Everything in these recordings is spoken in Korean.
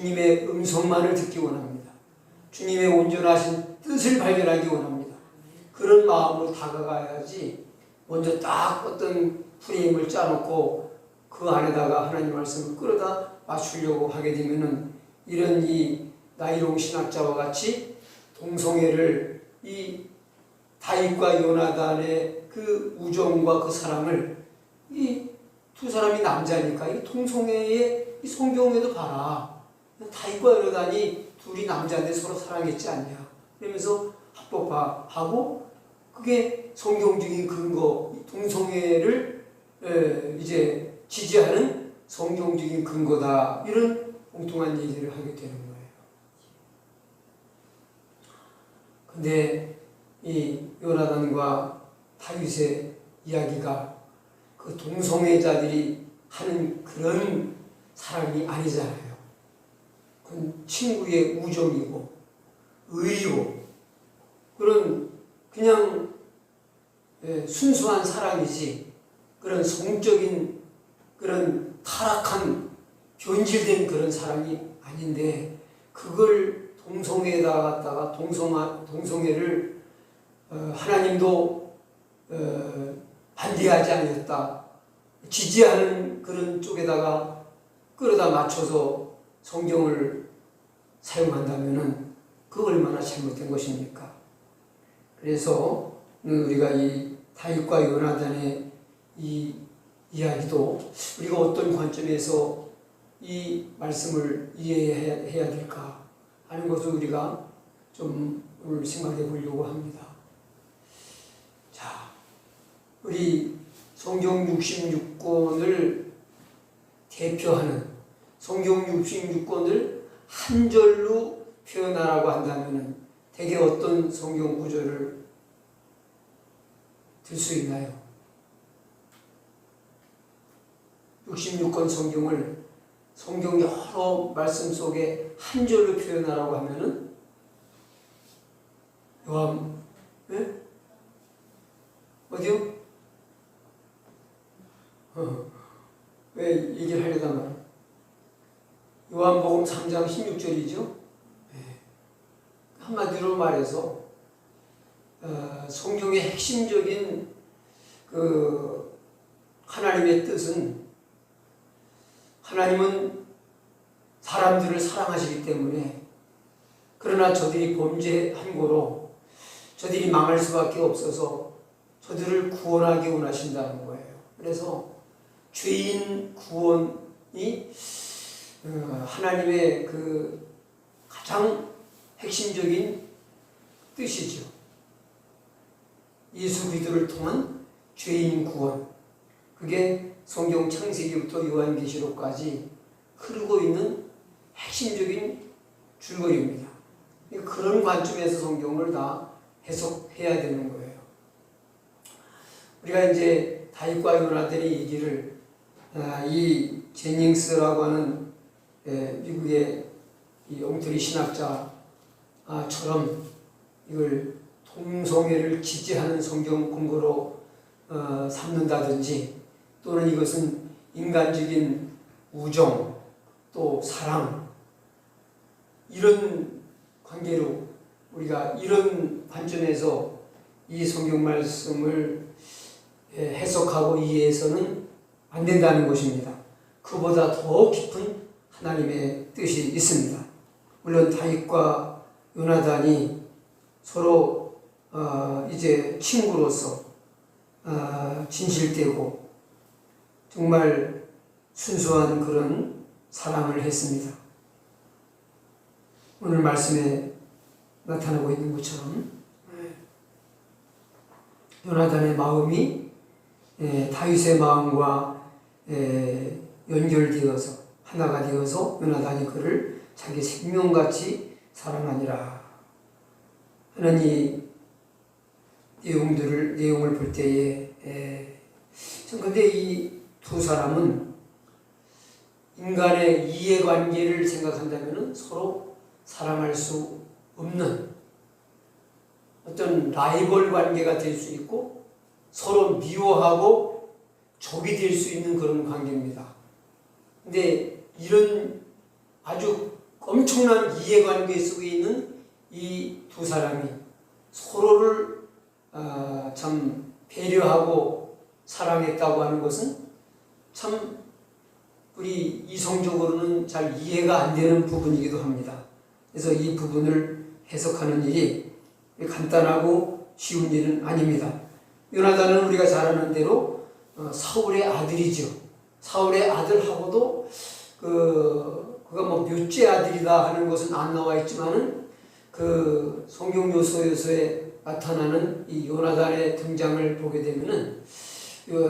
주님의 음성만을 듣기 원합니다. 주님의 온전하신 뜻을 발견하기 원합니다. 그런 마음으로 다가가야지 먼저 딱 어떤 프레임을 짜놓고 그 안에다가 하나님 말씀을 끌어다 맞추려고 하게 되면은 이런 이 나이롱 신학자와 같이 동성애를 이 다윗과 요나단의 그 우정과 그 사랑을 이 두 사람이 남자니까 이 동성애의 이 성경에도 봐라. 다윗과 요나단이 둘이 남자인데 서로 사랑했지 않냐. 그러면서 합법화하고 그게 성경적인 근거, 동성애를 이제 지지하는 성경적인 근거다. 이런 엉뚱한 얘기를 하게 되는 거예요. 근데 이 요나단과 다윗의 이야기가 그 동성애자들이 하는 그런 사랑이 아니잖아요. 그건 친구의 우정이고 의리고 그런 그냥 순수한 사랑이지 그런 성적인 그런 타락한 변질된 그런 사랑이 아닌데 그걸 동성애에다 갖다가 동성애를 하나님도 반대하지 않았다. 지지하는 그런 쪽에다가 끌어다 맞춰서 성경을 사용한다면은 그 얼마나 잘못된 것입니까? 그래서 우리가 이 다윗과 요나단의 이 이야기도 우리가 어떤 관점에서 이 말씀을 이해해야 될까 하는 것을 우리가 좀 오늘 생각해 보려고 합니다. 자, 우리 성경 66권을 대표하는 성경 66권을 한 절로 표현하라고 한다면 대개 어떤 성경 구절을 들 수 있나요? 66권 성경을 성경 여러 말씀 속에 한 절로 표현하라고 하면은 어디요? 왜 얘기를 하려다 말이야? 요한복음 3장 16절이죠. 한마디로 말해서 성경의 핵심적인 그 하나님의 뜻은 하나님은 사람들을 사랑하시기 때문에 그러나 저들이 범죄한 고로 저들이 망할 수밖에 없어서 저들을 구원하기 원하신다는 거예요. 그래서 죄인 구원이 하나님의 그 가장 핵심적인 뜻이죠. 예수 그리스도를 통한 죄인 구원. 그게 성경 창세기부터 요한계시록까지 흐르고 있는 핵심적인 줄거리입니다. 그런 관점에서 성경을 다 해석해야 되는 거예요. 우리가 이제 다윗과 요나단의 얘기를 이 제닝스라고 하는 미국의 이 엉터리 신학자처럼 이걸 동성애를 지지하는 성경 근거로 삼는다든지 또는 이것은 인간적인 우정 또 사랑 이런 관계로 우리가 이런 관점에서 이 성경 말씀을 해석하고 이해해서는 안 된다는 것입니다. 그보다 더 깊은 하나님의 뜻이 있습니다. 물론 다윗과 요나단이 서로 이제 친구로서 진실되고 정말 순수한 그런 사랑을 했습니다. 오늘 말씀에 나타나고 있는 것처럼 요나단의 마음이 다윗의 마음과 연결되어서 하나가 되어서 요나단이 그를 자기 생명같이 사랑하니라 하는 이 내용을 볼 때에 근데 이 두 사람은 인간의 이해관계를 생각한다면 서로 사랑할 수 없는 어떤 라이벌 관계가 될 수 있고 서로 미워하고 적이 될 수 있는 그런 관계입니다. 근데 이런 아주 엄청난 이해관계 속에 있는 이 두 사람이 서로를 참 배려하고 사랑했다고 하는 것은 참 우리 이성적으로는 잘 이해가 안 되는 부분이기도 합니다. 그래서 이 부분을 해석하는 일이 간단하고 쉬운 일은 아닙니다. 요나단은 우리가 잘 아는 대로 사울의 아들이죠. 사울의 아들하고도 그가 뭐 몇째 아들이다 하는 것은 안 나와 있지만은 그 성경 요소에 나타나는 이 요나단의 등장을 보게 되면은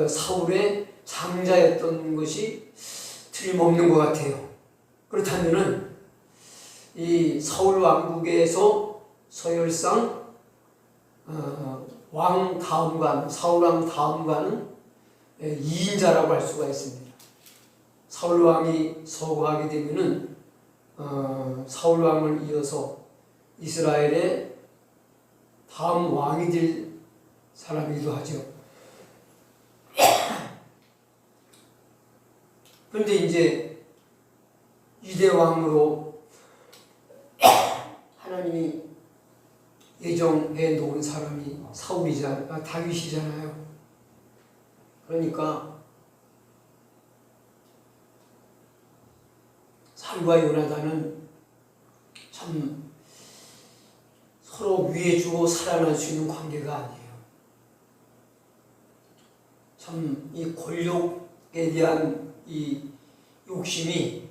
사울의 장자였던 것이 틀림없는 것 같아요. 그렇다면은 이 사울 왕국에서 서열상 왕 다음관, 사울 왕 다음관은 2인자라고 할 수가 있습니다. 사울 왕이 서거하게 되면은 사울 왕을 이어서 이스라엘의 다음 왕이 될 사람이기도 하죠. 그런데 이제 유대 왕으로 하나님이 예정해 놓은 사람이 다윗이잖아요. 그러니까 사울과 요나단은 참 서로 위해주고 살아날 수 있는 관계가 아니에요. 참 이 권력에 대한 이 욕심이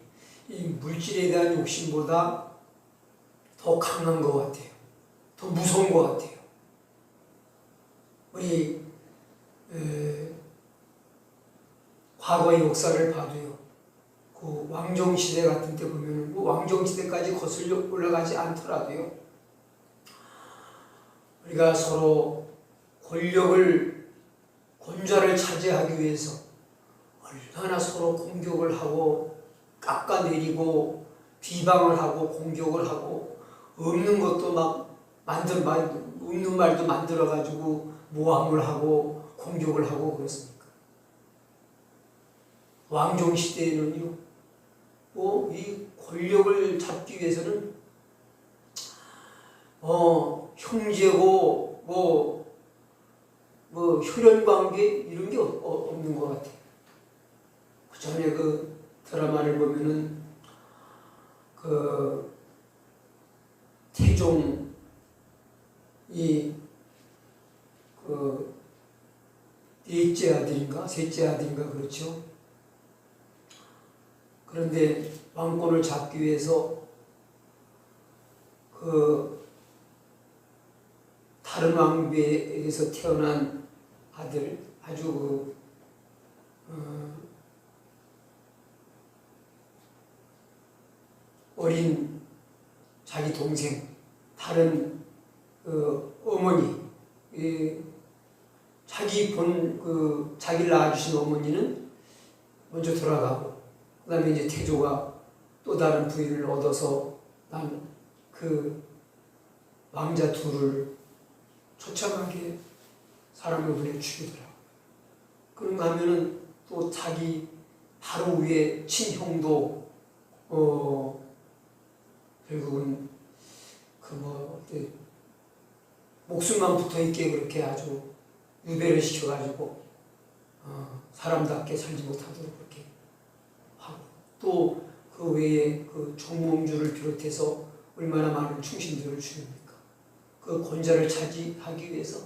이 물질에 대한 욕심보다 더 강한 것 같아요. 더 무서운 것 같아요. 우리 과거의 역사를 봐도요. 그 왕정시대 같은 때 보면은 뭐 왕정시대까지 거슬려 올라가지 않더라도요. 우리가 서로 권좌를 차지하기 위해서 얼마나 서로 공격을 하고 깎아내리고 비방을 하고 공격을 하고 없는 것도 막 없는 말도 만들어가지고 모함을 하고 공격을 하고 그렇습니까? 왕정시대에는요, 이 권력을 잡기 위해서는 형제고 혈연관계 이런 게 없는 것 같아요. 그 전에 그 드라마를 보면은 그 태종이 그 셋째 아들인가 그렇죠. 그런데 왕권을 잡기 위해서 그 다른 왕비에게서 태어난 아들, 아주 어린 자기 동생, 다른 어머니, 자기를 낳아주신 어머니는 먼저 돌아가고, 그 다음에 이제 태조가 또 다른 부인을 얻어서 난 그 왕자 둘을 처참하게 사람을 보내 죽이더라고. 그런가 하면은 또 자기 바로 위에 친형도 결국은 목숨만 붙어있게 그렇게 아주 유배를 시켜가지고 사람답게 살지 못하도록 그렇게 하고, 또 그 외에 그 정몽주를 비롯해서 얼마나 많은 충신들을 죽입니까? 그 권좌를 차지하기 위해서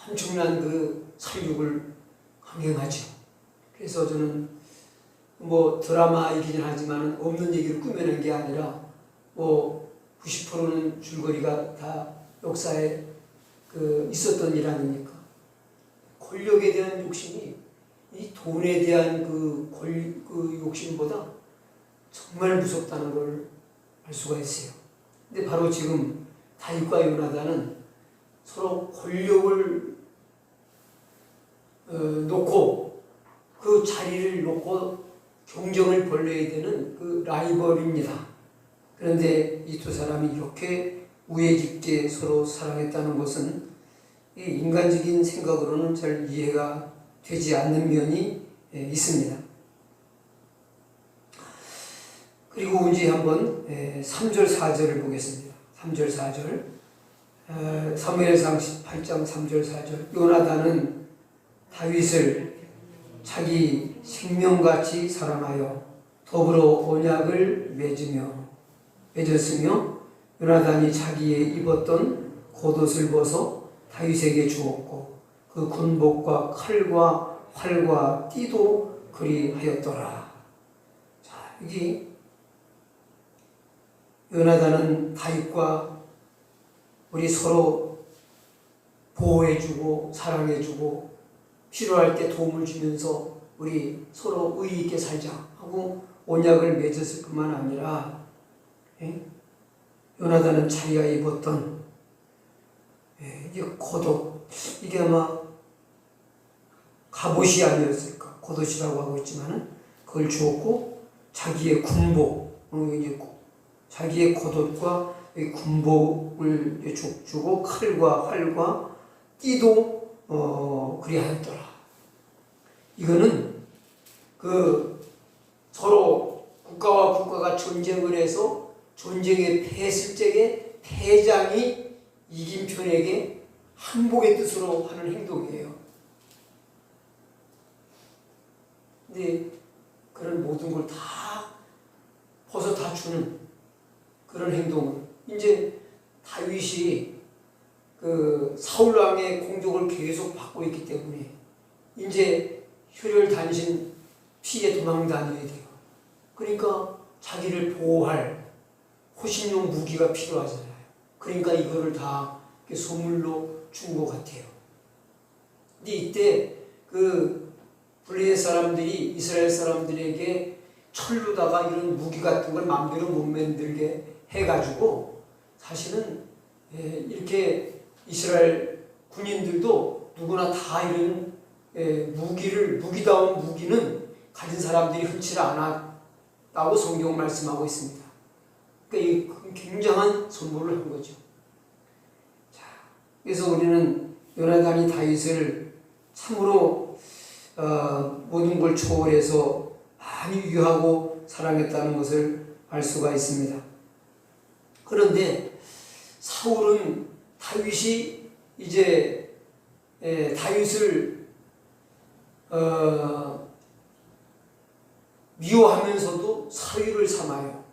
엄청난 그 살육을 강행하죠. 그래서 저는 뭐 드라마이긴 하지만 없는 얘기를 꾸며낸 게 아니라 90%는 줄거리가 다 역사에 있었던 일 아닙니까? 권력에 대한 욕심이 이 돈에 대한 그 욕심보다 정말 무섭다는 걸 알 수가 있어요. 근데 바로 지금 다윗과 요나단은 서로 권력을 놓고 그 자리를 놓고 경쟁을 벌여야 되는 그 라이벌입니다. 그런데 이 두 사람이 이렇게 우애 깊게 서로 사랑했다는 것은 인간적인 생각으로는 잘 이해가 되지 않는 면이 있습니다. 그리고 이제 한번 3절 4절을 보겠습니다. 3절 4절 사무엘상 18장 3절 4절 요나단은 다윗을 자기 생명같이 사랑하여 더불어 언약을 맺었으며 요나단이 자기의 입었던 겉옷을 벗어 다윗에게 주었고 그 군복과 칼과 활과 띠도 그리하였더라. 자, 여기 요나단은 다윗과 우리 서로 보호해주고 사랑해주고 필요할 때 도움을 주면서 우리 서로 의리 있게 살자 하고 언약을 맺었을 뿐만 아니라 요나단은 자기가 입었던 이게 겉옷, 이게 아마 갑옷이 아니었을까, 겉옷이라고 하고 있지만은 그걸 주었고 자기의 군복, 자기의 겉옷과 군복을 주고 칼과 활과 띠도 그리하였더라. 이거는 서로 국가와 국가가 전쟁을 해서 전쟁에 패했을 적에 패장이 이긴 편에게 항복의 뜻으로 하는 행동이에요. 근데 그런 모든 걸 다 벗어 다 주는 그런 행동을 이제 다윗이 사울 왕의 공격을 계속 받고 있기 때문에 이제 혈혈단신 피해 도망 다녀야 돼요. 그러니까 자기를 보호할 호신용 무기가 필요하잖아요. 그러니까 이거를 다 선물로 준 것 같아요. 근데 이때 블레셋 사람들이 이스라엘 사람들에게 철로다가 이런 무기 같은 걸 마음대로 못 만들게 해가지고 사실은 이렇게 이스라엘 군인들도 누구나 다 이런 무기다운 무기는 가진 사람들이 흔치 않았다고 성경 말씀하고 있습니다. 그러니까 이 굉장한 선물을 한 거죠. 자, 그래서 우리는 요나단이 다윗을 참으로 모든 걸 초월해서 많이 위하고 사랑했다는 것을 알 수가 있습니다. 그런데 사울은 다윗이 이제 다윗을 미워하면서도 사위를 삼아요.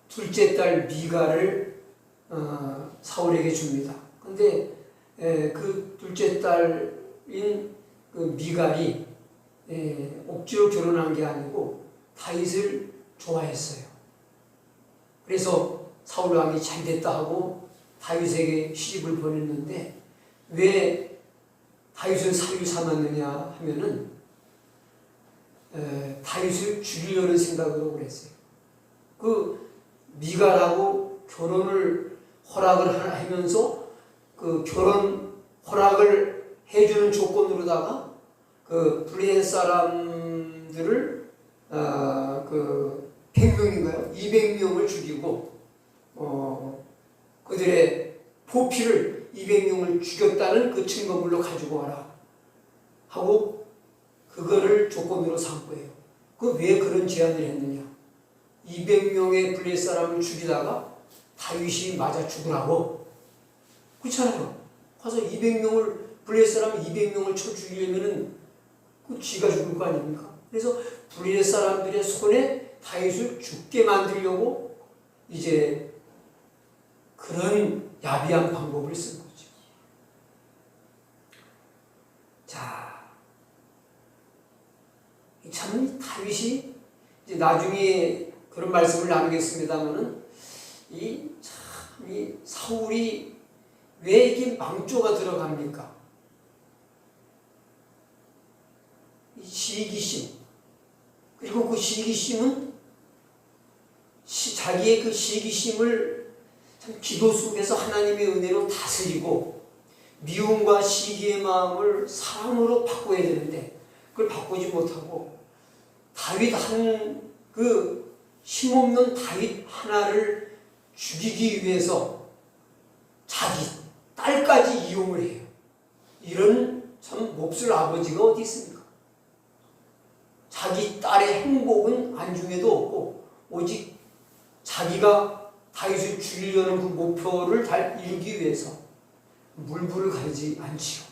둘째 딸 미가를 사울에게 줍니다. 근데 그 둘째 딸인 그 미갈이 억지로 결혼한 게 아니고 다윗을 좋아했어요. 그래서 사울 왕이 잘됐다 하고 다윗에게 시집을 보냈는데 왜 다윗을 사위 삼았느냐 하면은 다윗을 죽이려는 생각으로 그랬어요. 그 미갈하고 결혼을 허락을 하면서 그 결혼 허락을 해주는 조건으로다가 그 블레셋 사람들을 100명인가요? 200명을 죽이고 그들의 포피를 200명을 죽였다는 그 증거물로 가지고 와라 하고 그거를 조건으로 삼은 거예요. 왜 그런 제안을 했느냐? 200명의 블레셋 사람을 죽이다가 다윗이 맞아 죽으라고. 그렇잖아요. 가서 200명을 블레셋 사람 200명을 쳐 죽이려면은 그 쥐가 죽을 거 아닙니까? 그래서 블레셋 사람들의 손에 다윗을 죽게 만들려고 이제 그런 야비한 방법을 쓴 거죠. 자, 참 다윗이 이제 나중에 그런 말씀을 나누겠습니다만은 이 사울이 왜 이게 망조가 들어갑니까? 이 시기심. 그리고 그 시기심은 자기의 그 시기심을 참 기도 속에서 하나님의 은혜로 다스리고 미움과 시기의 마음을 사랑으로 바꿔야 되는데 그걸 바꾸지 못하고 다윗 그 힘없는 다윗 하나를 죽이기 위해서 자기 딸까지 이용을 해요. 이런 참 몹쓸 아버지가 어디 있습니까? 자기 딸의 행복은 안중에도 없고 오직 자기가 다윗을 죽이려는 그 목표를 이루기 위해서 물불을 가리지 않지요.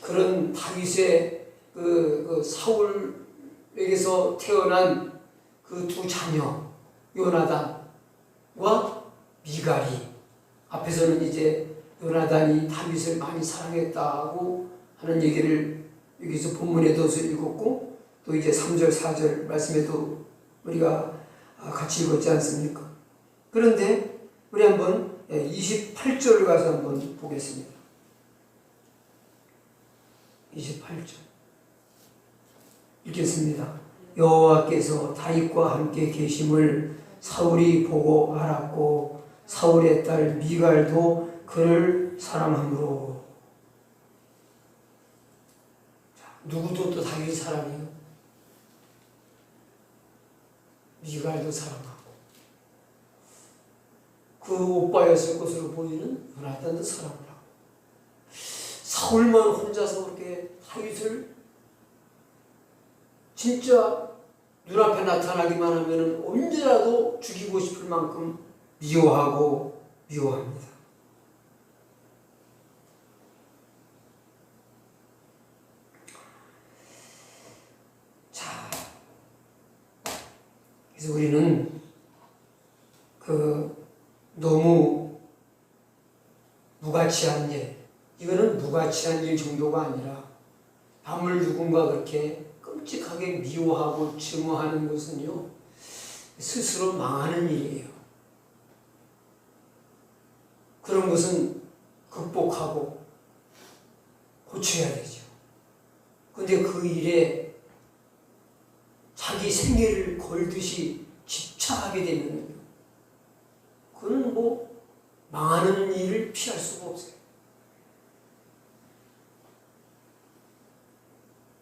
그런 다윗의 그 사울에게서 태어난 그 두 자녀 요나단과 미갈이, 앞에서는 이제 요나단이 다윗을 많이 사랑했다고 하는 얘기를 여기서 본문에도 읽었고, 또 이제 3절 4절 말씀에도 우리가 같이 읽었지 않습니까? 그런데 우리 한번 28절 가서 한번 보겠습니다. 28절 읽겠습니다. 여호와께서 다윗과 함께 계심을 사울이 보고 알았고 사울의 딸 미갈도 그를 사랑함으로. 누구도 또 다윗 사랑해요? 미갈도 사랑하고, 그 오빠였을 것으로 보이는 요나단도 사랑을 하고, 사울만 혼자서 그렇게 다윗을 진짜 눈앞에 나타나기만 하면 언제라도 죽이고 싶을 만큼 미워하고 미워합니다. 자, 그래서 우리는 너무 무가치한 일, 이거는 무가치한 일 정도가 아니라 남을 누군가 그렇게 끔찍하게 미워하고 증오하는 것은요, 스스로 망하는 일이에요. 그런 것은 극복하고 고쳐야 되죠. 근데 그 일에 자기 생애를 걸듯이 집착하게 되면 그는 뭐 망하는 일을 피할 수가 없어요.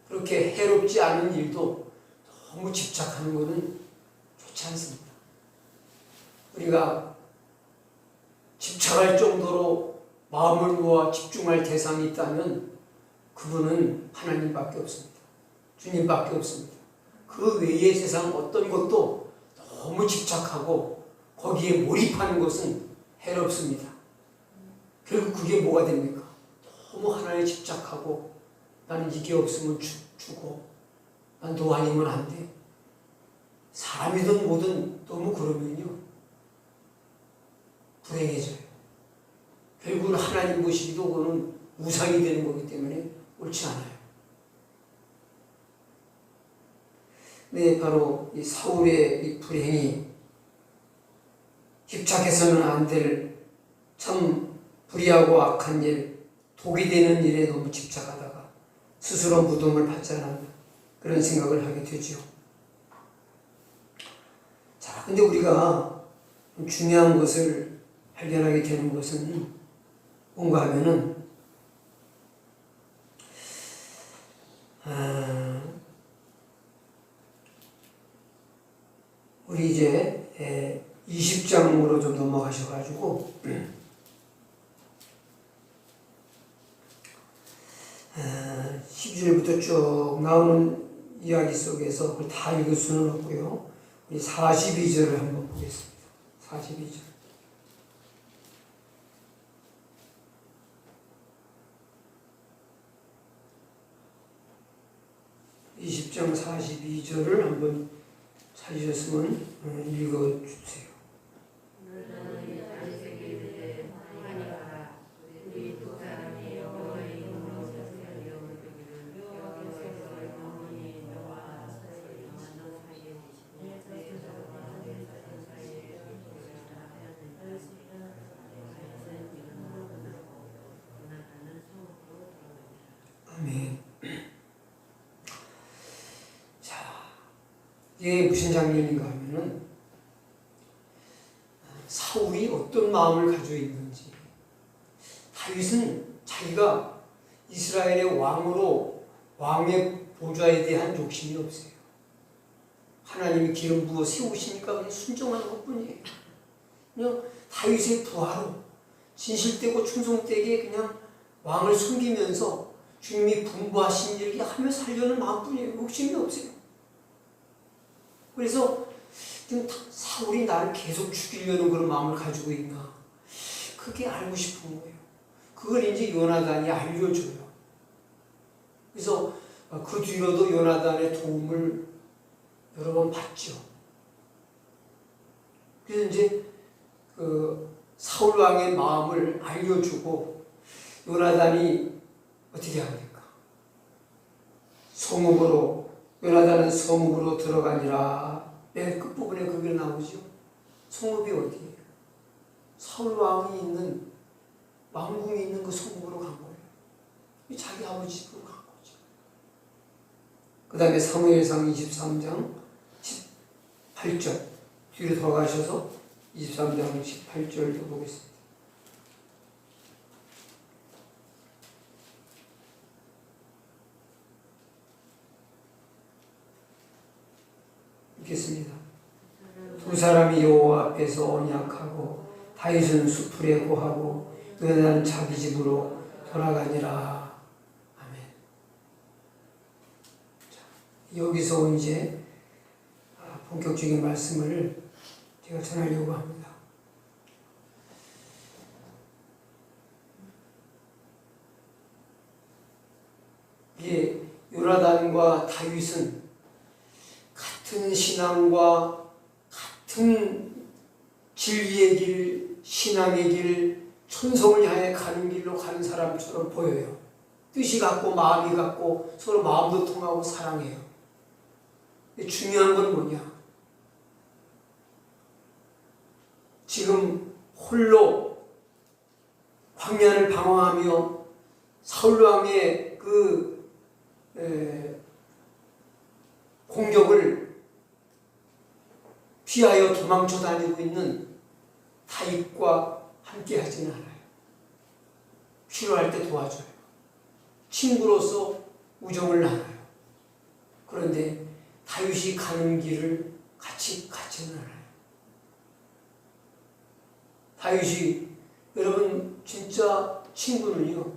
그렇게 해롭지 않은 일도 너무 집착하는 것은 좋지 않습니다. 우리가 집착할 정도로 마음을 모아 집중할 대상이 있다면 그분은 하나님밖에 없습니다. 주님밖에 없습니다. 그 외의 세상 어떤 것도 너무 집착하고 거기에 몰입하는 것은 해롭습니다. 결국 그게 뭐가 됩니까? 너무 하나에 집착하고 나는 이게 없으면 죽어. 난 너 아니면 안 돼. 사람이든 뭐든 너무 그러면요, 불행해져요. 결국은 하나님 모시기도 그거는 우상이 되는 거기 때문에 옳지 않아요. 네, 바로 이 사울의 이 불행이 집착해서는 안 될 참 불의하고 악한 일, 독이 되는 일에 너무 집착하다가 스스로 무덤을 받지 않았나, 그런 생각을 하게 되죠. 자, 근데 우리가 중요한 것을 발견하게 되는 것은 뭔가 하면은, 우리 이제 20장으로 좀 넘어가셔가지고 12절부터 쭉 나오는 이야기 속에서 그걸 다 읽을 수는 없고요. 우리 42절을 한번 보겠습니다. 42절. (20장) 42절을 한번 찾으셨으면 읽어주세요. 아멘. 이게 무슨 장면인가 하면은 사울이 어떤 마음을 가지고 있는지. 다윗은 자기가 이스라엘의 왕으로 왕의 보좌에 대한 욕심이 없어요. 하나님이 기름 부어 세우시니까 그냥 순종하는 것뿐이에요. 그냥 다윗의 부하로 진실되고 충성되게 그냥 왕을 섬기면서 주님이 분부하신 일을 하며 살려는 마음뿐이에요. 욕심이 없어요. 그래서 지금 사울이 나를 계속 죽이려는 그런 마음을 가지고 있나? 그게 알고 싶은 거예요. 그걸 이제 요나단이 알려줘요. 그래서 그 뒤로도 요나단의 도움을 여러 번 받죠. 그래서 이제 그 사울 왕의 마음을 알려주고 요나단이 어떻게 합니까? 성읍으로, 요나단은 성읍으로 들어가니라. 맨 끝부분에 그게 나오죠. 성읍이 어디예요? 사울 왕이 있는, 왕궁이 있는 그 성읍으로 간 거예요. 자기 아버지 집으로 간 거죠. 그 다음에 사무엘상 23장 18절 뒤로 돌아가셔서 23장 18절도 보겠습니다. 읽겠습니다. 두 사람이 여호와 앞에서 언약하고 다윗은 수풀에 거하고 요나단은 자기 집으로 돌아가니라. 아멘. 자, 여기서 이제 본격적인 말씀을 제가 전하려고 합니다. 이게 요나단과 다윗은 같은 신앙과 같은 진리의 길, 신앙의 길, 천성을 향해 가는 길로 가는 사람처럼 보여요. 뜻이 같고 마음이 같고 서로 마음도 통하고 사랑해요. 근데 중요한 건 뭐냐? 지금 홀로 광야를 방황하며 사울왕의 그 공격을 피하여 도망쳐 다니고 있는 다윗과 함께 하지는 않아요. 필요할 때 도와줘요. 친구로서 우정을 나눠요. 그런데 다윗이 가는 길을 같이 가지는 않아요. 다윗이, 여러분 진짜 친구는요,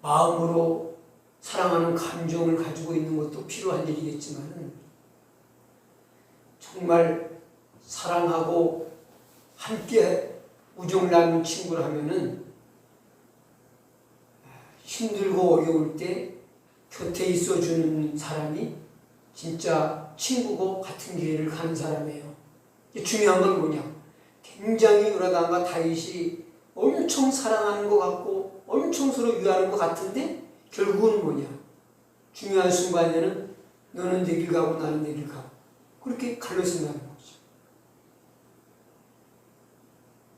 마음으로 사랑하는 감정을 가지고 있는 것도 필요한 일이겠지만 정말 사랑하고 함께 우정을 나누는 친구를 하면은 힘들고 어려울 때 곁에 있어주는 사람이 진짜 친구고 같은 길을 가는 사람이에요. 중요한 건 뭐냐? 굉장히 요나단과 다윗이 엄청 사랑하는 것 같고 엄청 서로 위하는 것 같은데 결국은 뭐냐? 중요한 순간에는 너는 내 길 가고 나는 내 길 가고 그렇게 갈라진다는 거죠.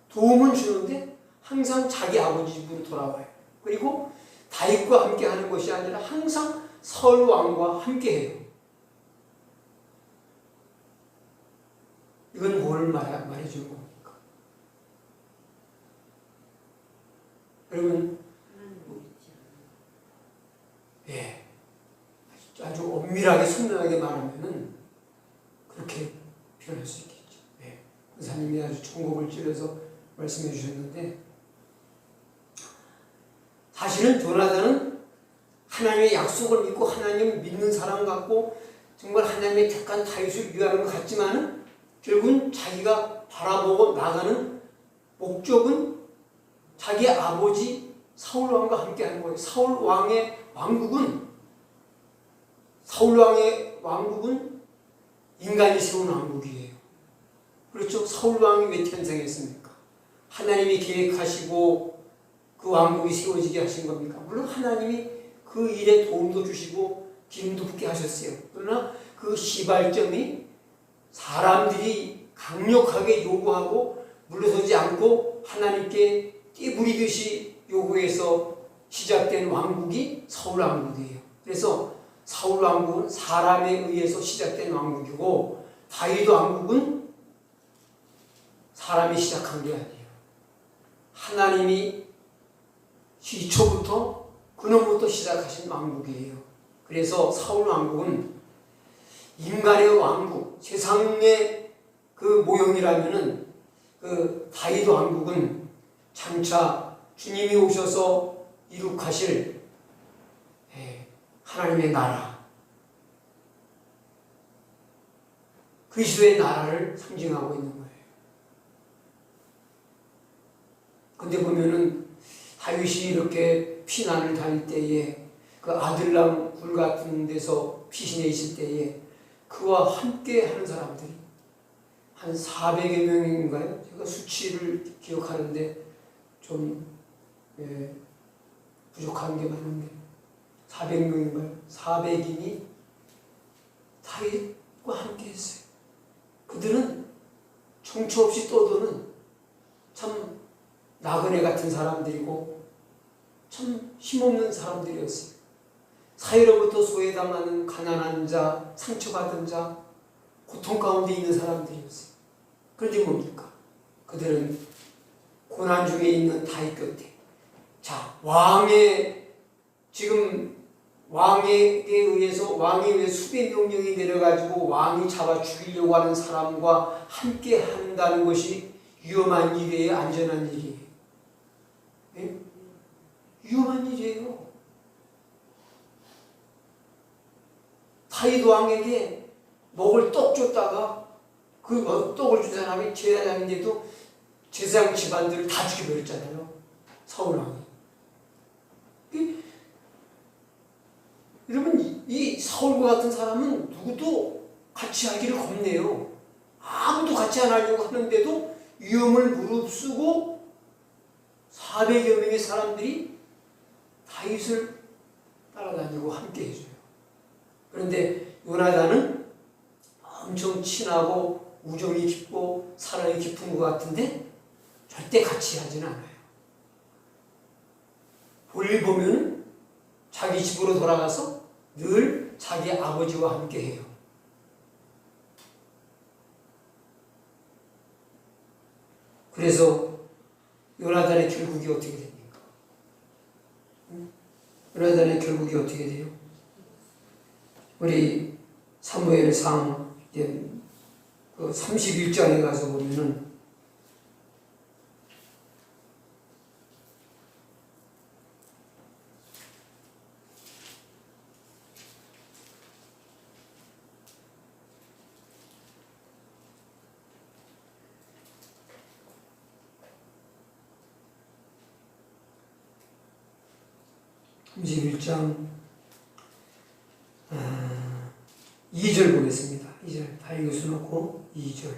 도움은 주는데 항상 자기 아버지 집으로 돌아와요. 그리고 다윗과 함께 하는 것이 아니라 항상 사울 왕과 함께 해요. 이건 뭘 말해주는 겁니까? 여러분, 예, 아주 엄밀하게 선명하게 말하면은 그렇게 표현할 수 있겠죠. 예, 권사님이 아주 총곡을 찔러서 말씀해 주셨는데, 사실은 요나단은 하나님의 약속을 믿고 하나님을 믿는 사람 같고 정말 하나님의 택한 다윗을 위하는 것 같지만은 결국은 자기가 바라보고 나가는 목적은 자기 아버지 사울왕과 함께 하는 거예요. 사울왕의 왕국은 인간이 세운 왕국이에요. 그렇죠? 사울왕이 왜 탄생했습니까? 하나님이 계획하시고 그 왕국이 세워지게 하신 겁니까? 물론 하나님이 그 일에 도움도 주시고 기름도 붓게 하셨어요. 그러나 그 시발점이 사람들이 강력하게 요구하고 물러서지 않고 하나님께 띠부리듯이 요구해서 시작된 왕국이 사울왕국이에요. 그래서 사울왕국은 사람에 의해서 시작된 왕국이고 다윗 왕국은 사람이 시작한 게 아니에요. 하나님이 시초부터 근원부터 시작하신 왕국이에요. 그래서 사울왕국은 인간의 왕국, 세상의 그 모형이라면은 그 다윗 왕국은 장차 주님이 오셔서 이룩하실 하나님의 나라, 그리스도의 나라를 상징하고 있는 거예요. 근데 보면은 다윗이 이렇게 피난을 다닐 때에 그 아들람 굴 같은 데서 피신해 있을 때에 그와 함께 하는 사람들이 한 400여 명인가요? 제가 수치를 기억하는데 좀 부족한 게 많은데 400명인가요? 400인이 다윗과 함께 했어요. 그들은 정처 없이 떠도는 참 나그네 같은 사람들이고 참 힘없는 사람들이었어요. 사회로부터 소외당하는 가난한 자, 상처받은 자, 고통 가운데 있는 사람들이었어요. 그런데 뭡니까? 그들은 고난 중에 있는 다윗 곁에 자, 왕에게 의해서 왕에 의해 수배 명령이 내려가지고 왕이 잡아 죽이려고 하는 사람과 함께 한다는 것이 위험한 일이에요? 안전한 일이에요? 네? 위험한 일이에요. 다윗 왕에게 먹을 떡 줬다가 그 떡을 준 사람이 제사장인데도 제사장 집안들을 다 죽여버렸잖아요. 사울 왕이. 여러분, 이 사울과 같은 사람은 누구도 같이 하기를 겁내요. 아무도 같이 안 하려고 하는데도 위험을 무릅쓰고 400여 명의 사람들이 다윗을 따라다니고 함께 해줘요. 그런데 요나단은 엄청 친하고 우정이 깊고 사랑이 깊은 것 같은데 절대 같이 하지는 않아요. 볼일 보면 자기 집으로 돌아가서 늘 자기 아버지와 함께 해요. 그래서 요나단의 결국이 어떻게 됩니까? 요나단의 결국이 어떻게 돼요? 우리 사무엘상 그 31장에 가서 보면은 (31장) 2절 보겠습니다. 2절 다 읽을 수는 없고 2절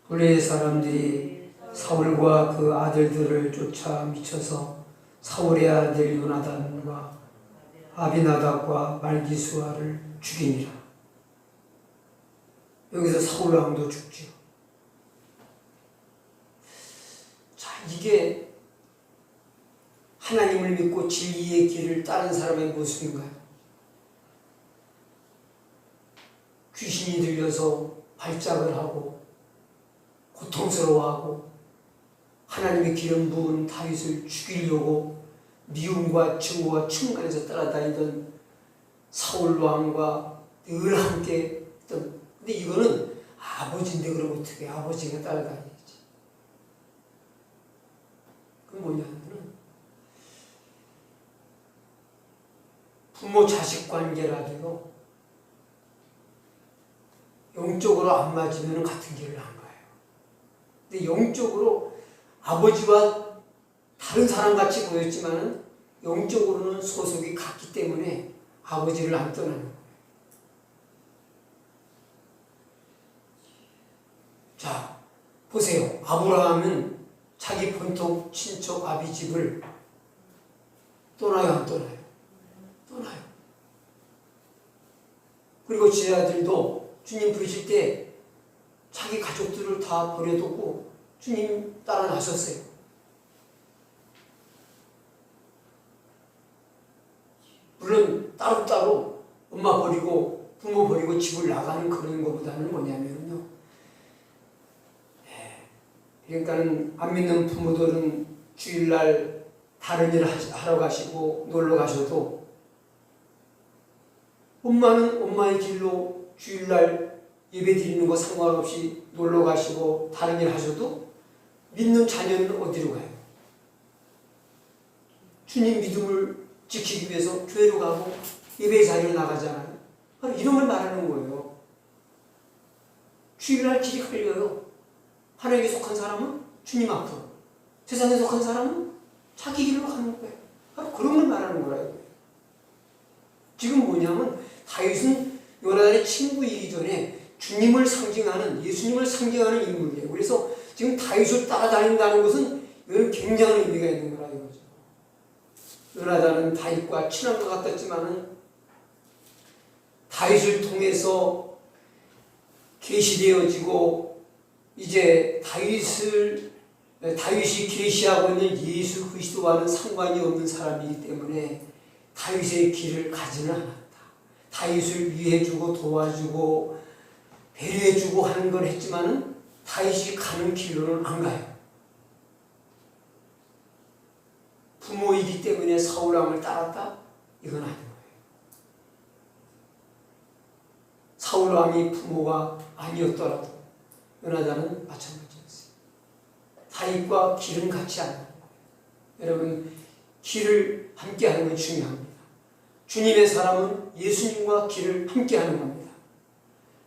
블레의 사람들이 사울과 그 아들들을 쫓아 미쳐서 사울의 아들 요나단과 아비나답과 말기수아를 죽이니라. 여기서 사울 왕도 죽지요. 자, 이게 하나님을 믿고 진리의 길을 따른 사람의 모습인가요? 귀신이 들려서 발작을 하고 고통스러워하고 하나님의 기름 부은 다윗을 죽이려고 미움과 증오와 충만해서 따라다니던 사울 왕과 늘 함께 했던. 근데 이거는 아버지인데 그럼 어떻게 아버지가 따라다니지? 그건 뭐냐면은 부모 자식 관계라도요, 영적으로 안 맞으면 같은 길을 안 가요. 근데 영적으로 아버지와 다른 사람같이 보였지만은 영적으로는 소속이 같기 때문에 아버지를 안 떠나는 거예요. 자, 보세요. 아브라함은 자기 본토 친척 아비집을 떠나요, 안 떠나요? 떠나요. 그리고 제 아들도 주님 부르실 때 자기 가족들을 다 버려두고 주님 따라 나섰어요. 물론 따로따로 엄마 버리고 부모 버리고 집을 나가는 그런 것보다는 뭐냐면요. 그러니까는 안 믿는 부모들은 주일날 다른 일 하러 가시고 놀러 가셔도 엄마는 엄마의 길로 주일날 예배 드리는 거 상관없이 놀러 가시고 다른 일 하셔도 믿는 자녀는 어디로 가요? 주님 믿음을 지키기 위해서 교회로 가고 예배 자리로 나가잖아요. 이런 걸 말하는 거예요. 주일날 길이 갈려요. 하나님께 속한 사람은 주님 앞으로, 세상에 속한 사람은 자기 길로 가는 거예요. 바로 그런 걸 말하는 거라요. 지금 뭐냐면 다윗은 요나단의 친구이기 전에 주님을 상징하는, 예수님을 상징하는 인물이에요. 그래서 지금 다윗을 따라다닌다는 것은 이거는 굉장한 의미가 있는 거라 이거죠. 요나단은 다윗과 친한 것 같았지만은 다윗을 통해서 계시되어지고 이제 다윗이 계시하고 있는 예수 그리스도와는 상관이 없는 사람이기 때문에 다윗의 길을 가지는 않았다. 다윗을 위해주고 도와주고 배려해주고 하는 걸 했지만은 다윗이 가는 길로는 안 가요. 부모이기 때문에 사울왕을 따랐다? 이건 아닌 거예요. 사울왕이 부모가 아니었더라도 요나단은 마찬가지였어요. 다윗과 길은 같이 안 가는 거예요. 여러분, 길을 함께하는 건 중요합니다. 주님의 사람은 예수님과 길을 함께하는 겁니다.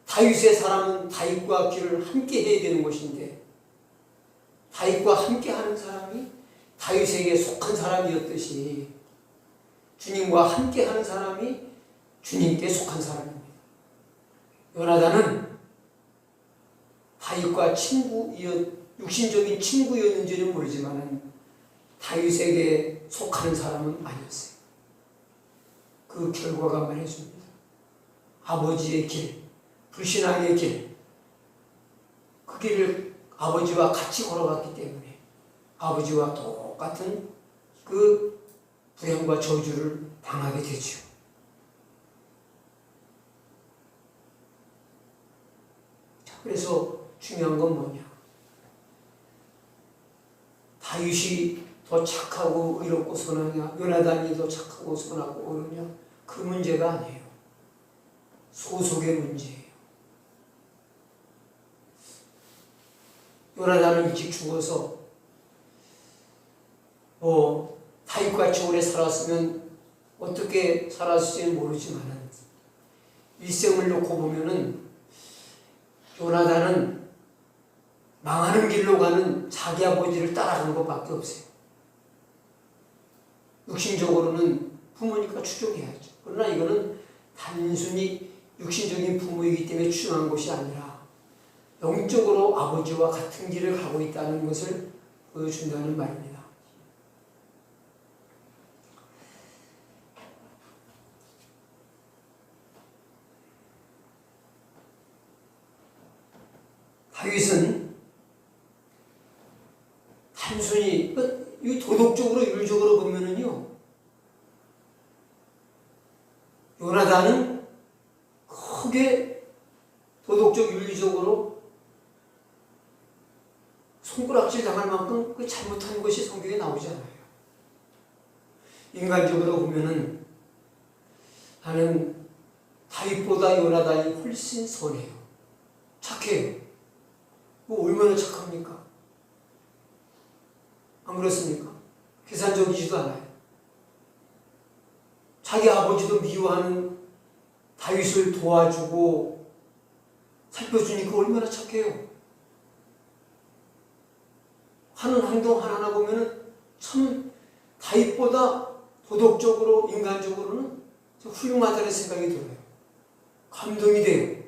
다윗의 사람은 다윗과 길을 함께해야 되는 것인데 다윗과 함께하는 사람이 다윗에게 속한 사람이었듯이 주님과 함께하는 사람이 주님께 속한 사람입니다. 요나단은 다윗과 육신적인 친구였는지는 모르지만 다윗에게 속하는 사람은 아니었어요. 그 결과가 말해줍니다. 아버지의 길, 불신앙의 길, 그 길을 아버지와 같이 걸어갔기 때문에 아버지와 똑같은 그 불행과 저주를 당하게 되죠. 그래서 중요한 건 뭐냐? 다윗이 더 착하고 의롭고 선하냐? 요나단이 더 착하고 선하고 의롭냐? 그 문제가 아니에요. 소속의 문제예요. 요나단은 일찍 죽어서 다윗같이 오래 살았으면 어떻게 살았을지는 모르지만 일생을 놓고 보면은 요나단은 망하는 길로 가는 자기 아버지를 따라가는 것밖에 없어요. 육신적으로는 부모니까 추종해야죠. 그러나 이거는 단순히 육신적인 부모이기 때문에 추종한 것이 아니라 영적으로 아버지와 같은 길을 가고 있다는 것을 보여준다는 말입니다. 다윗은 단순히 도덕적으로 윤리적으로 보면은요, 요나단은 크게 도덕적 윤리적으로 손가락질 당할 만큼 그 잘못한 것이 성경에 나오지 않아요. 인간적으로 보면은 나는 다윗보다 요나단이 훨씬 선해요. 착해요. 뭐 얼마나 착합니까? 안 그렇습니까? 계산적이지도 않아요. 자기 아버지도 미워하는 다윗을 도와주고 살펴주니까 얼마나 착해요. 하는 행동 하나하나 보면은 참 다윗보다 도덕적으로 인간적으로는 훌륭하다는 생각이 들어요. 감동이 돼요.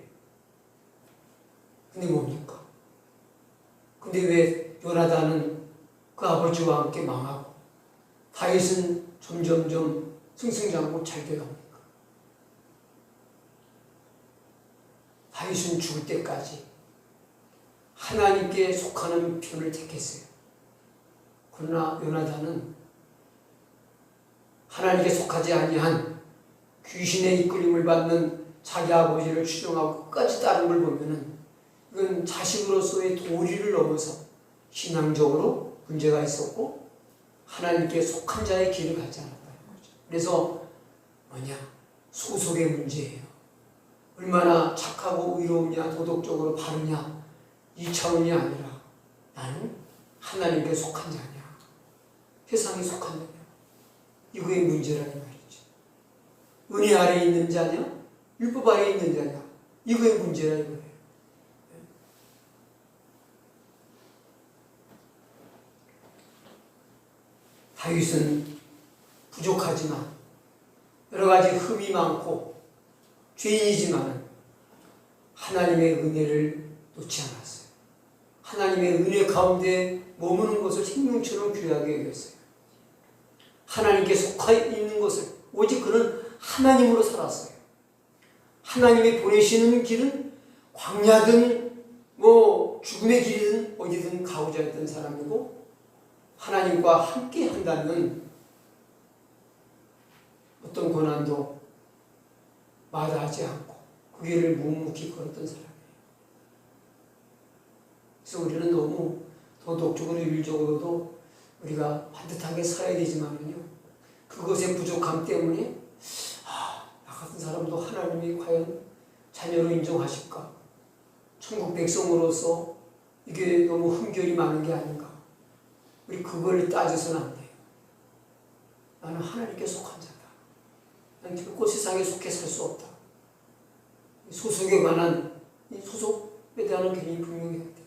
근데 뭡니까? 근데 왜 요나단은 그 아버지와 함께 망하고 다윗은 점점점 승승장구 잘 되어갑니까? 다윗은 죽을 때까지 하나님께 속하는 편을 택했어요. 그러나 요나단은 하나님께 속하지 아니한 귀신의 이끌림을 받는 자기 아버지를 추종하고 끝까지 따른 걸 보면은 이건 자식으로서의 도리를 넘어서 신앙적으로 문제가 있었고 하나님께 속한 자의 길을 가지 않았다는 거죠. 그래서 뭐냐? 소속의 문제예요. 얼마나 착하고 의로우냐, 도덕적으로 바르냐, 이 차원이 아니라 나는 하나님께 속한 자냐, 세상에 속한 자냐, 이거의 문제라는 말이죠. 은혜 아래에 있는 자냐, 율법 아래에 있는 자냐, 이거의 문제라 이거예요. 다윗은 부족하지만 여러 가지 흠이 많고 죄인이지만 하나님의 은혜를 놓지 않았어요. 하나님의 은혜 가운데 머무는 것을 생명처럼 귀하게 여겼어요. 하나님께 속하 있는 것을 오직 그는 하나님으로 살았어요. 하나님이 보내시는 길은 광야든 죽음의 길이든 어디든 가고자 했던 사람이고 하나님과 함께 한다면 어떤 고난도 마다하지 않고 그 길을 묵묵히 걸었던 사람이에요. 그래서 우리는 너무 도덕적으로 윤리적으로도 우리가 반듯하게 서야 되지만요, 그것의 부족함 때문에 나 같은 사람도 하나님이 과연 자녀로 인정하실까? 천국 백성으로서 이게 너무 흠결이 많은 게 아닌가? 우리 그걸 따져서는 안 돼요. 나는 하나님께 속한 자다. 나는 결코 세상에 속해 살 수 없다. 소속에 관한 이 소속에 대한 개념이 분명해야 돼요.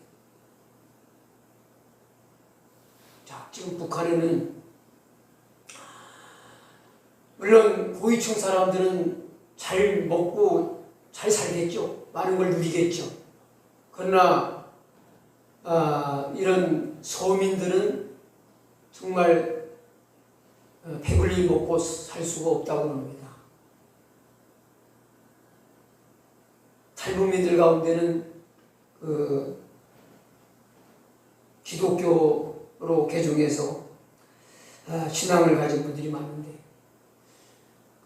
자, 지금 북한에는 물론 고위층 사람들은 잘 먹고 잘 살겠죠. 많은 걸 누리겠죠. 그러나 이런 서민들은 정말 배불리 먹고 살 수가 없다고 합니다. 탈북민들 가운데는 기독교로 개종해서 신앙을 가진 분들이 많은데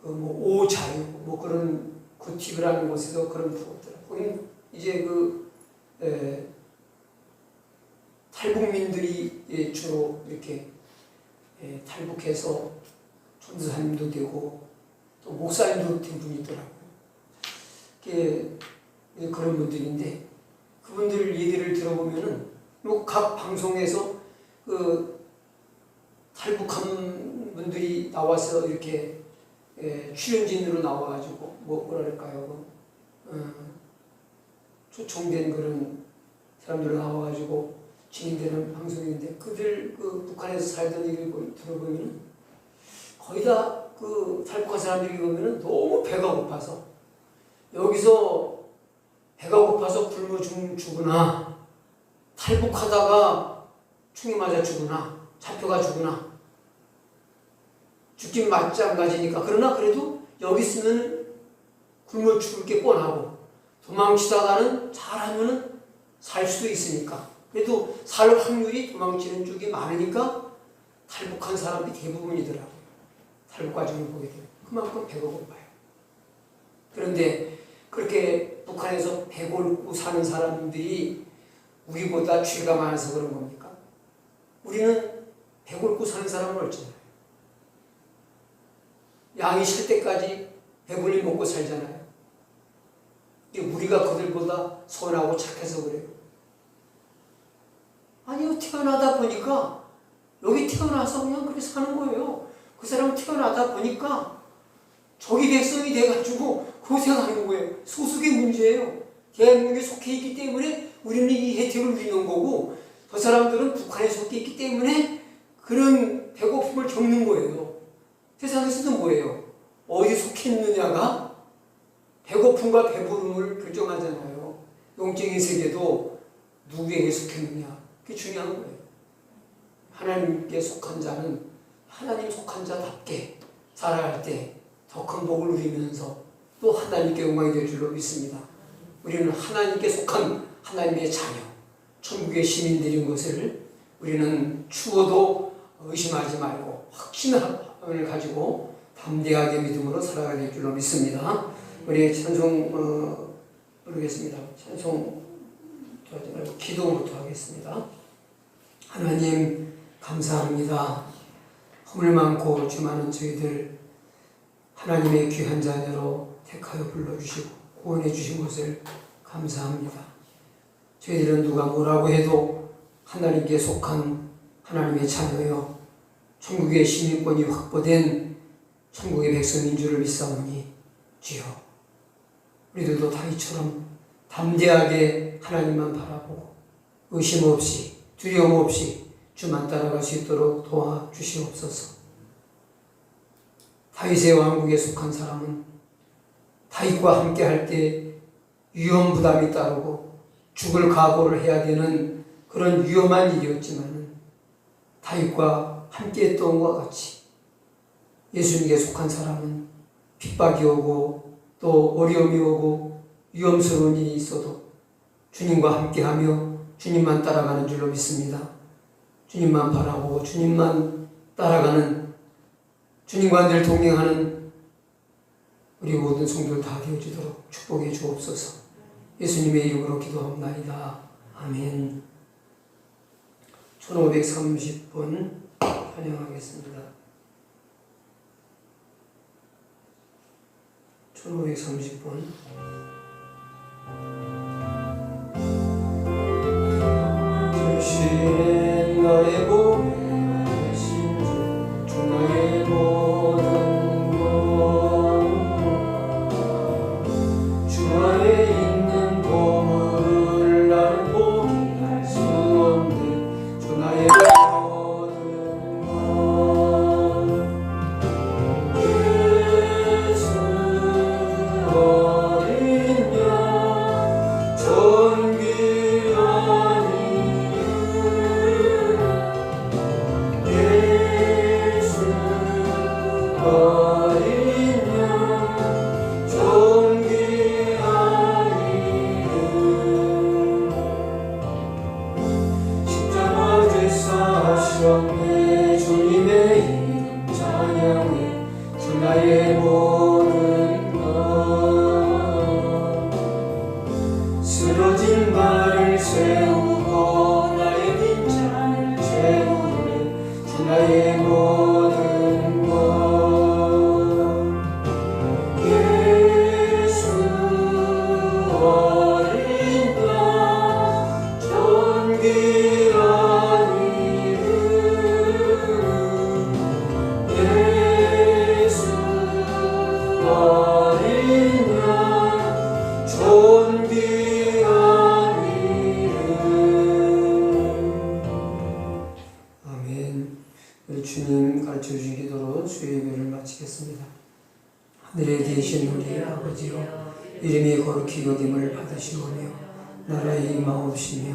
오자유 그런 구티브라는 곳에서 그런 부분들 이제 탈북민들이 주로 이렇게 탈북해서 전도사님도 되고 또 목사님도 된 분이 있더라고요. 그런 분들인데 그분들 얘기를 들어보면은 각 방송에서 탈북한 분들이 나와서 이렇게 출연진으로 나와가지고 뭐랄까요, 초청된 그런 사람들로 나와가지고 진행되는 방송인데 그들 북한에서 살던 얘기를 들어보면 거의 다 탈북한 사람들이 보면은 너무 배가 고파서 여기서 배가 고파서 굶어 죽으나 탈북하다가 총에 맞아 죽으나 잡혀가 죽으나 죽긴 마찬가지니까 그러나 그래도 여기 있으면 굶어 죽을 게 뻔하고 도망치다가는 잘하면은 살 수도 있으니까 그래도 살 확률이 도망치는 쪽이 많으니까 탈북한 사람들이 대부분이더라고요. 탈북 과정을 보게 되면 그만큼 배가 고파요. 그런데 그렇게 북한에서 배고프고 사는 사람들이 우리보다 죄가 많아서 그런 겁니까? 우리는 배고프고 사는 사람은 없잖아요. 양이 쉴 때까지 배불리 먹고 살잖아요. 우리가 그들보다 선하고 착해서 그래요. 아니요, 태어나다 보니까 여기 태어나서 그냥 그렇게 사는 거예요. 그 사람은 태어나다 보니까 저기 백성이 돼가지고 고생하는 거예요. 소속의 문제예요. 대한민국에 속해 있기 때문에 우리는 이 혜택을 누리는 거고 저 사람들은 북한에 속해 있기 때문에 그런 배고픔을 겪는 거예요. 세상에서도 뭐예요? 어디 속해 있느냐가 배고픔과 배부름을 결정하잖아요. 영적인 세계도 누구에게 속했느냐 그게 중요한 거예요. 하나님께 속한 자는 하나님 속한 자답게 살아갈 때 더 큰 복을 누리면서 또 하나님께 영광이 될 줄로 믿습니다. 우리는 하나님께 속한 하나님의 자녀, 천국의 시민들인 것을 우리는 추워도 의심하지 말고 확신을 가지고 담대하게 믿음으로 살아가야 될 줄로 믿습니다. 우리 찬송 부르겠습니다. 찬송 기도부터 하겠습니다. 하나님 감사합니다. 허물 많고 죄 많은 저희들 하나님의 귀한 자녀로 택하여 불러주시고 구원해 주신 것을 감사합니다. 저희들은 누가 뭐라고 해도 하나님께 속한 하나님의 자녀여 천국의 시민권이 확보된 천국의 백성인 줄을 믿사오니 주여 우리들도 다윗처럼 담대하게 하나님만 바라보고 의심 없이 두려움 없이 주만 따라갈 수 있도록 도와주시옵소서. 다윗의 왕국에 속한 사람은 다윗과 함께 할 때 위험 부담이 따르고 죽을 각오를 해야 되는 그런 위험한 일이었지만 다윗과 함께 했던 것과 같이 예수님께 속한 사람은 핍박이 오고 또 어려움이 오고 위험스러운 일이 있어도 주님과 함께하며 주님만 따라가는 줄로 믿습니다. 주님만 바라보고 주님만 따라가는, 주님과 늘 동행하는 우리 모든 성도들 다 되어지도록 축복해 주옵소서. 예수님의 이름으로 기도합나이다. 아멘. 1530번 찬양하겠습니다. 1530번. 주시는 나의 보배 하신 주 나의 모든 것 주 안에 있는 보물을 나는 포기할 수 없네. 주 나의 모든 것 예수 어린 양 존귀한 예수 어린 양 존귀한 이름 십자가 죄사 하셨네. 주님의 이름 찬양해. 주 나의 모든 것 쓰러진 발을 세우고 나의 빈잔을 채우네. 주 나의 모든 것 예수 어린 양 존귀한 이름 예수 어린 양 존귀한 이름. 아멘. 우리 주님 가르쳐 주신 기도로 수요 예배를 마치겠습니다. 하늘에 계신 우리 아버지여, 이름이 거룩히 여김을 받으시오며 나라의 임하옵시며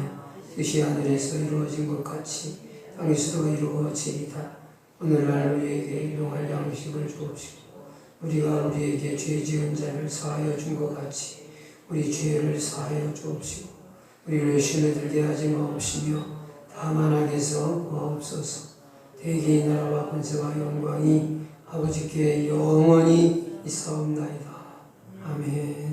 뜻이 하늘에서 이루어진 것 같이 땅에서도 이루어지이다. 오늘날 우리에게 일용할 양식을 주옵시고 우리가 우리에게 죄 지은 자를 사하여 준 것 같이 우리 죄를 사하여 주옵시고 우리를 시험에 들게 하지 마옵시며 다만 악에서 구하옵소서. 대개의 나라와 권세와 영광이 아버지께 영원히 있사옵나이다. 아멘.